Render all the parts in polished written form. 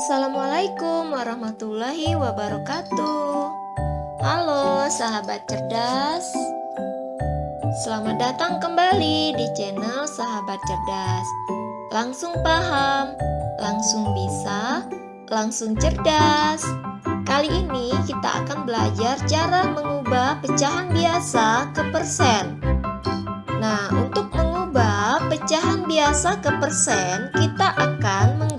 Assalamualaikum warahmatullahi wabarakatuh. Halo sahabat cerdas. Selamat datang kembali di channel Sahabat Cerdas. Langsung paham, langsung bisa, langsung cerdas. Kali ini kita akan belajar cara mengubah pecahan biasa ke persen. Nah, untuk mengubah pecahan biasa ke persen, kita akan menggunakan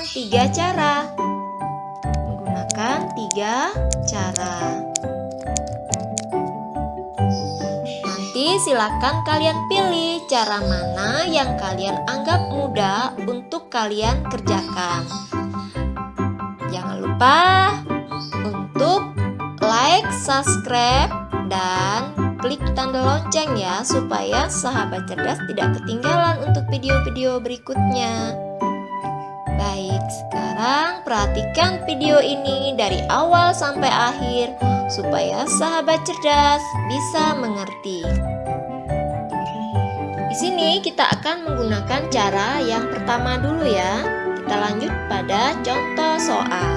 3 cara. Nanti silakan kalian pilih cara mana yang kalian anggap mudah untuk kalian kerjakan. Jangan lupa untuk like, subscribe, dan klik tanda lonceng ya, supaya sahabat cerdas tidak ketinggalan untuk video-video berikutnya. Baik, sekarang perhatikan video ini dari awal sampai akhir supaya sahabat cerdas bisa mengerti. Di sini kita akan menggunakan cara yang pertama dulu ya. Kita lanjut pada contoh soal.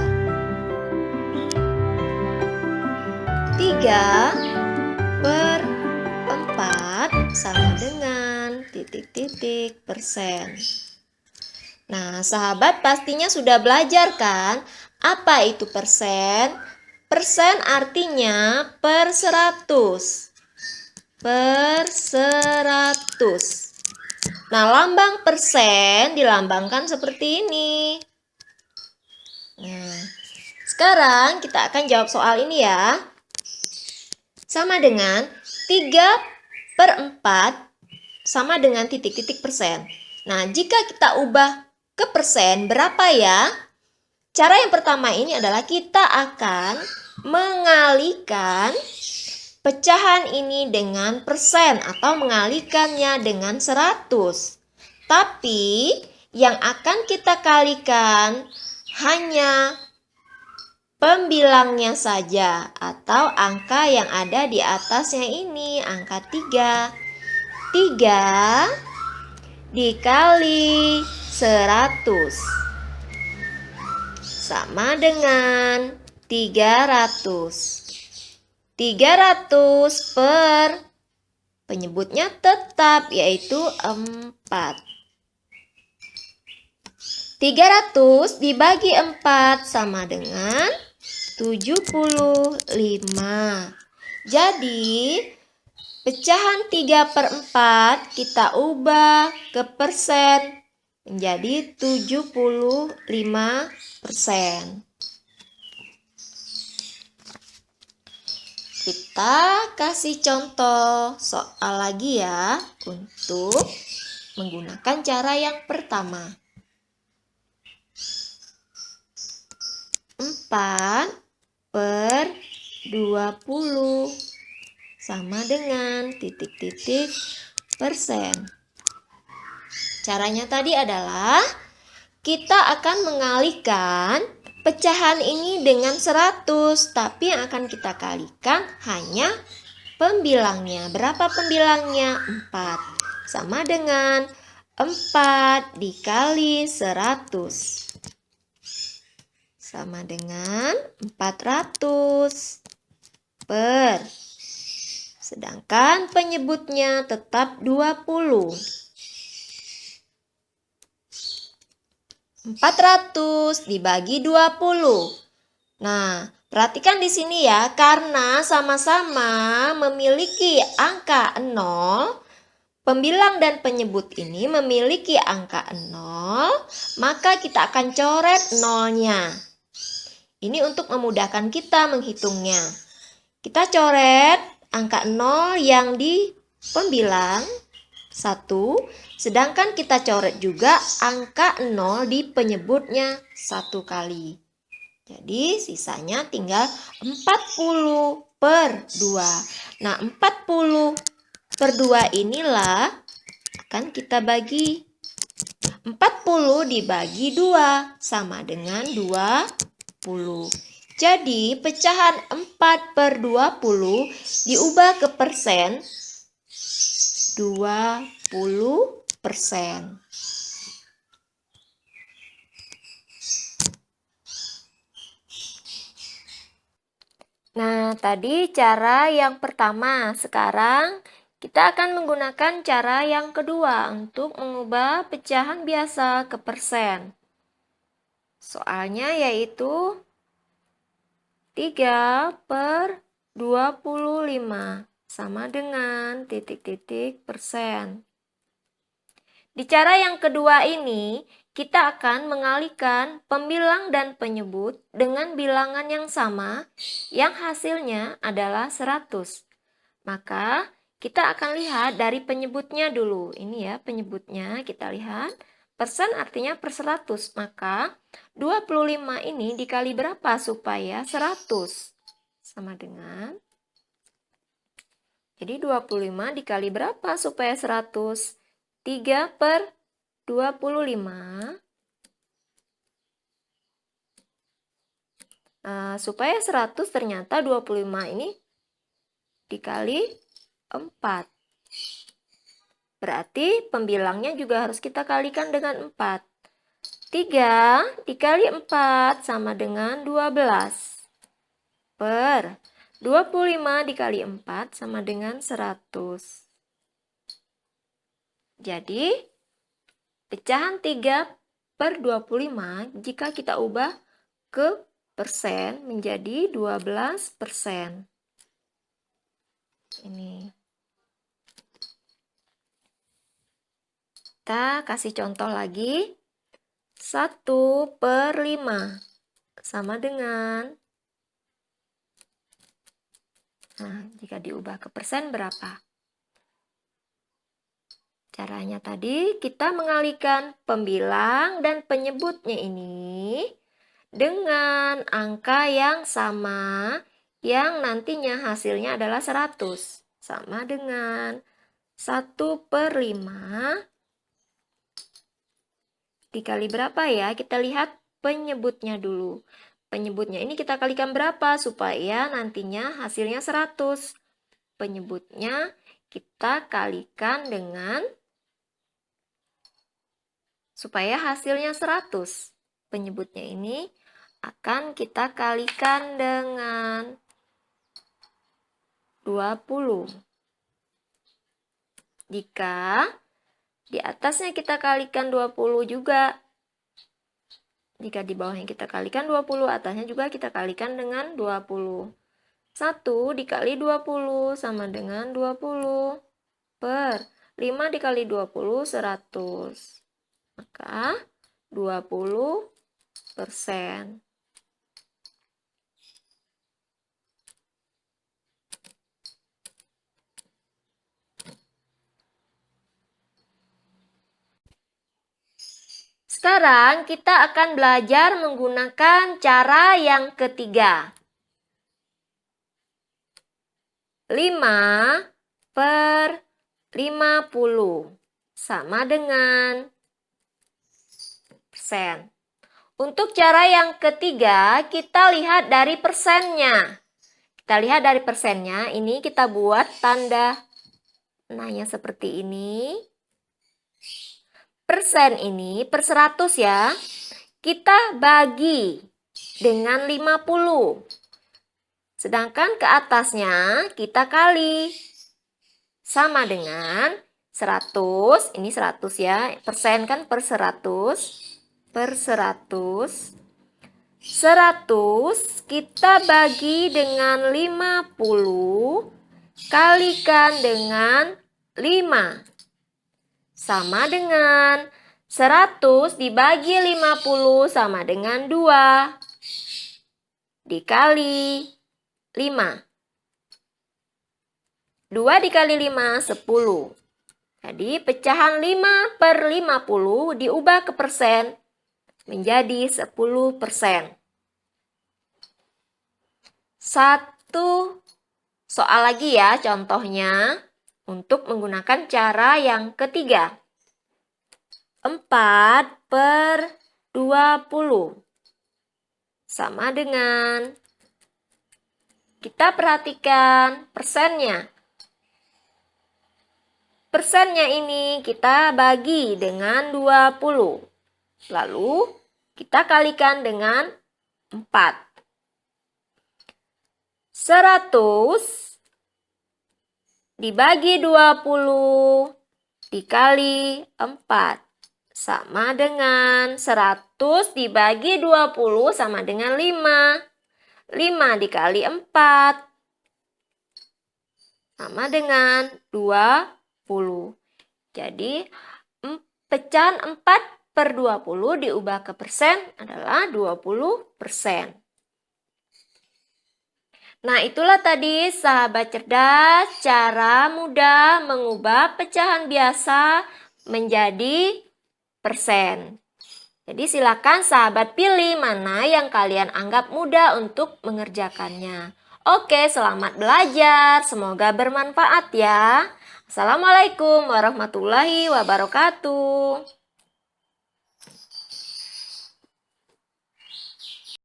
3/4 sama dengan titik-titik persen. Nah, sahabat pastinya sudah belajar kan? Apa itu persen? Persen artinya per 100. Per 100. Nah, lambang persen dilambangkan seperti ini. Nah, sekarang kita akan jawab soal ini ya. Sama dengan 3/4 sama dengan titik-titik persen. Nah, jika kita ubah ke persen berapa ya? Cara yang pertama ini adalah kita akan mengalihkan pecahan ini dengan persen atau mengalihkannya dengan 100. Tapi yang akan kita kalikan hanya pembilangnya saja atau angka yang ada di atasnya ini, angka 3. 3 dikali 100 sama dengan 300. 300 per penyebutnya tetap yaitu 4. 300 dibagi 4 sama dengan 75. Jadi pecahan 3/4 kita ubah ke persen menjadi 75%. Kita kasih contoh soal lagi ya untuk menggunakan cara yang pertama. 4/20 sama dengan titik-titik persen. Caranya tadi adalah kita akan mengalihkan pecahan ini dengan 100, tapi yang akan kita kalikan hanya pembilangnya. Berapa pembilangnya? 4. Sama dengan 4 dikali 100. Sama dengan 400 per. Sedangkan penyebutnya tetap 20. 400 dibagi 20. Nah, perhatikan di sini ya, karena sama-sama memiliki angka 0, pembilang dan penyebut ini memiliki angka 0, maka kita akan coret nolnya. Ini untuk memudahkan kita menghitungnya. Kita coret angka 0 yang di pembilang 1, sedangkan kita coret juga angka 0 di penyebutnya 1 kali. Jadi sisanya tinggal 40/2. Nah, 40/2 inilah akan kita bagi. 40 dibagi 2 sama dengan 20. Jadi pecahan 4/20 diubah ke persen 20%. Nah, tadi cara yang pertama. Sekarang kita akan menggunakan cara yang kedua untuk mengubah pecahan biasa ke persen. Soalnya yaitu 3/25 sama dengan titik-titik persen. Di cara yang kedua ini, kita akan mengalihkan pembilang dan penyebut dengan bilangan yang sama yang hasilnya adalah 100. Maka kita akan lihat dari penyebutnya dulu. Ini ya penyebutnya, kita lihat. Persen artinya per 100. Maka 25 ini dikali berapa supaya 100? Sama dengan, jadi 25 dikali berapa supaya 100? 3/25. Supaya 100 ternyata 25 ini dikali 4. Berarti pembilangnya juga harus kita kalikan dengan 4. 3 dikali 4 sama dengan 12. Per 25 dikali 4 sama dengan 100. Jadi, pecahan 3/25 jika kita ubah ke persen menjadi 12%. Ini. Kita kasih contoh lagi. 1/5 sama dengan, nah, jika diubah ke persen berapa? Caranya tadi kita mengalihkan pembilang dan penyebutnya ini dengan angka yang sama yang nantinya hasilnya adalah 100. Sama dengan 1/5 dikali berapa ya? Kita lihat penyebutnya dulu. Penyebutnya ini kita kalikan berapa supaya nantinya hasilnya 100. Penyebutnya kita kalikan dengan, supaya hasilnya 100. Penyebutnya ini akan kita kalikan dengan 20. Jika di atasnya kita kalikan 20 juga. Jika di bawahnya kita kalikan 20, atasnya juga kita kalikan dengan 20. 1 dikali 20 sama dengan 20. Per 5 dikali 20, 100. Maka 20%. Sekarang kita akan belajar menggunakan cara yang ketiga. 5/50 sama dengan persen. Untuk cara yang ketiga, kita lihat dari persennya. Kita lihat dari persennya, ini kita buat tanda nanya seperti ini. Persen ini per 100 ya, kita bagi dengan 50. Sedangkan ke atasnya kita kali. Sama dengan 100, ini 100 ya, persen kan per 100. Per 100. 100 kita bagi dengan 50 kalikan dengan 5. Sama dengan 100 dibagi 50 sama dengan 2 dikali 5. 2 dikali 5, 10. Jadi pecahan 5/50 diubah ke persen menjadi 10%. Satu soal lagi ya contohnya untuk menggunakan cara yang ketiga. 4/20 sama dengan, kita perhatikan persennya. Persennya ini kita bagi dengan 20. Lalu kita kalikan dengan 4. 100 dibagi 20 dikali 4 sama dengan 100 dibagi 20 sama dengan 5. 5 dikali 4 sama dengan 20. Jadi pecahan 4/20 diubah ke persen adalah 20%. Nah, itulah tadi sahabat cerdas, cara mudah mengubah pecahan biasa menjadi persen. Jadi silakan sahabat pilih mana yang kalian anggap mudah untuk mengerjakannya. Oke, selamat belajar. Semoga bermanfaat ya. Assalamualaikum warahmatullahi wabarakatuh.